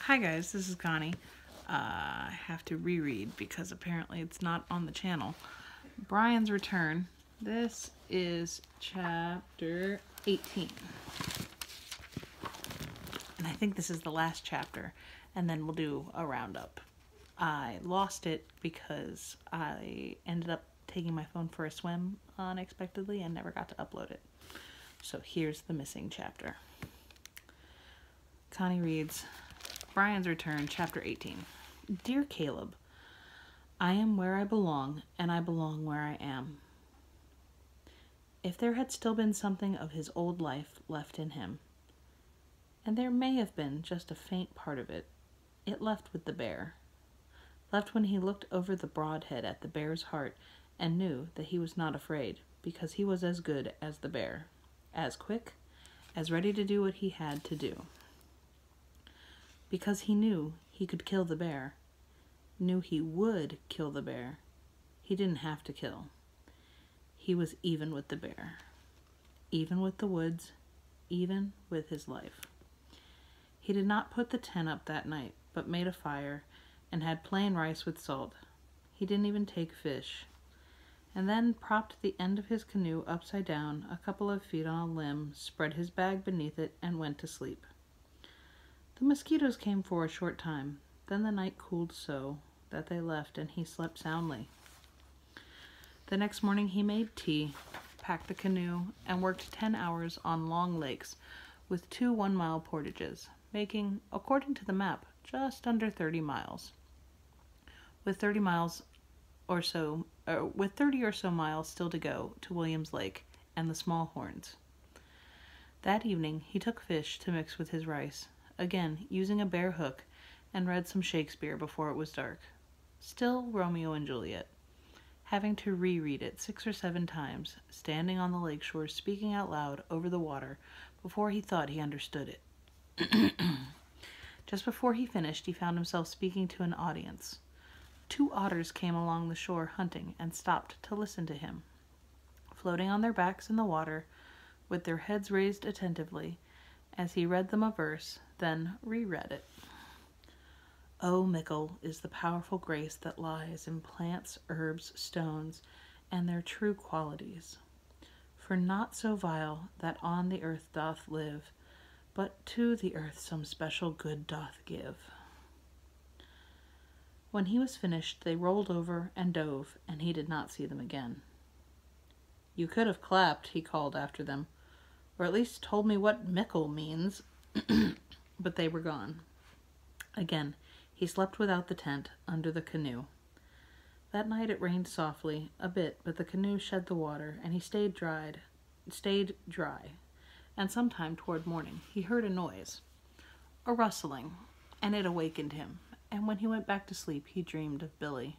Hi guys, this is Connie. I have to reread because apparently it's not on the channel. Brian's Return. This is chapter 18. And I think this is the last chapter, and then we'll do a roundup. I lost it because I ended up taking my phone for a swim unexpectedly and never got to upload it. So here's the missing chapter. Connie reads, Brian's Return, Chapter 18. Dear Caleb, I am where I belong, and I belong where I am. If there had still been something of his old life left in him, and there may have been just a faint part of it, it left with the bear. Left when he looked over the broad head at the bear's heart and knew that he was not afraid, because he was as good as the bear, as quick, as ready to do what he had to do. Because he knew he could kill the bear, knew he would kill the bear, he didn't have to kill. He was even with the bear, even with the woods, even with his life. He did not put the tent up that night, but made a fire and had plain rice with salt. He didn't even take fish. And then propped the end of his canoe upside down a couple of feet on a limb, spread his bag beneath it, and went to sleep. The mosquitoes came for a short time. Then the night cooled so that they left, and he slept soundly. The next morning he made tea, packed the canoe, and worked 10 hours on long lakes with 2 one-mile portages, making, according to the map, just under 30 miles. With 30 or so miles still to go to Williams Lake and the Small Horns. That evening he took fish to mix with his rice, again using a bare hook, and read some Shakespeare before it was dark. Still Romeo and Juliet, having to reread it 6 or 7 times, standing on the lakeshore speaking out loud over the water before he thought he understood it. Just before he finished, he found himself speaking to an audience. 2 otters came along the shore hunting and stopped to listen to him. Floating on their backs in the water, with their heads raised attentively, as he read them a verse, then reread it. Oh, mickle is the powerful grace that lies in plants, herbs, stones, and their true qualities. For naught so vile that on the earth doth live, but to the earth some special good doth give. When he was finished, they rolled over and dove, and he did not see them again. You could have clapped, he called after them, or at least told me what mickle means. But they were gone. Again, he slept without the tent, under the canoe. That night it rained softly, a bit, but the canoe shed the water, and he stayed dry. And sometime toward morning he heard a noise, a rustling, and it awakened him, and when he went back to sleep he dreamed of Billy.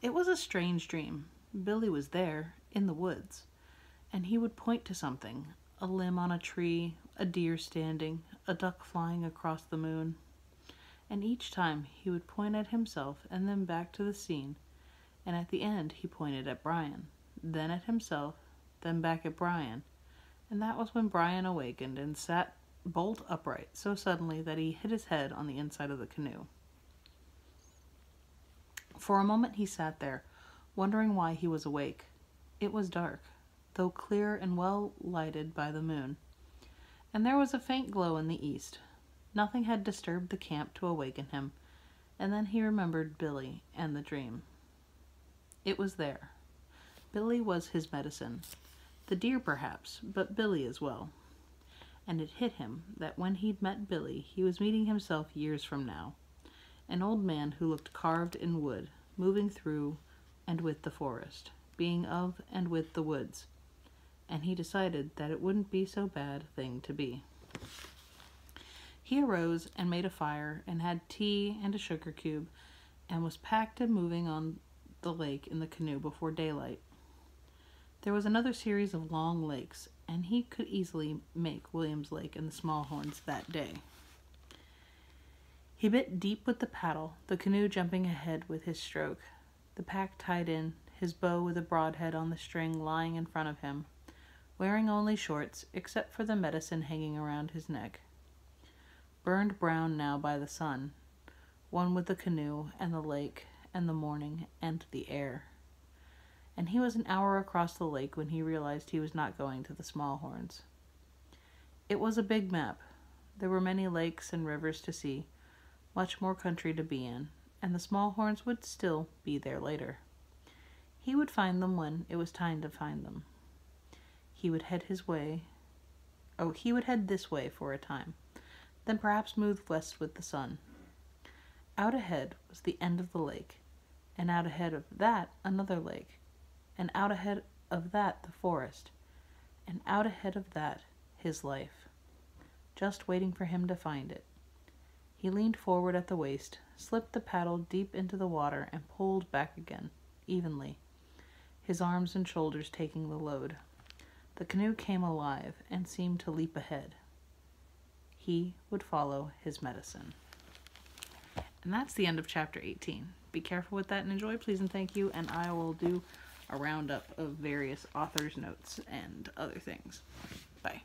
It was a strange dream. Billy was there, in the woods, and he would point to something, a limb on a tree, a deer standing, a duck flying across the moon. And each time he would point at himself and then back to the scene, and at the end he pointed at Brian, then at himself, then back at Brian, and that was when Brian awakened and sat bolt upright so suddenly that he hit his head on the inside of the canoe. For a moment he sat there, wondering why he was awake. It was dark, though clear and well lighted by the moon, and there was a faint glow in the east. Nothing had disturbed the camp to awaken him, and then he remembered Billy and the dream. It was there. Billy was his medicine. The deer perhaps, but Billy as well. And it hit him that when he'd met Billy, he was meeting himself years from now, an old man who looked carved in wood, moving through and with the forest, being of and with the woods, and he decided that it wouldn't be so bad a thing to be. He arose and made a fire and had tea and a sugar cube and was packed and moving on the lake in the canoe before daylight. There was another series of long lakes, and he could easily make Williams Lake and the Small Horns that day. He bit deep with the paddle, the canoe jumping ahead with his stroke, the pack tied in, his bow with a broadhead on the string lying in front of him, wearing only shorts except for the medicine hanging around his neck. burned brown now by the sun, one with the canoe and the lake and the morning and the air. And he was an hour across the lake when he realized he was not going to the Small Horns. It was a big map. There were many lakes and rivers to see, much more country to be in, and the Small Horns would still be there later. He would find them when it was time to find them. He would head this way for a time, then perhaps move west with the sun. Out ahead was the end of the lake, and out ahead of that another lake, and out ahead of that the forest, and out ahead of that his life, just waiting for him to find it. He leaned forward at the waist, slipped the paddle deep into the water, and pulled back again, evenly, his arms and shoulders taking the load. The canoe came alive and seemed to leap ahead. He would follow his medicine. And that's the end of chapter 18. Be careful with that and enjoy, please and thank you, and I will do a roundup of various authors' notes and other things. Bye.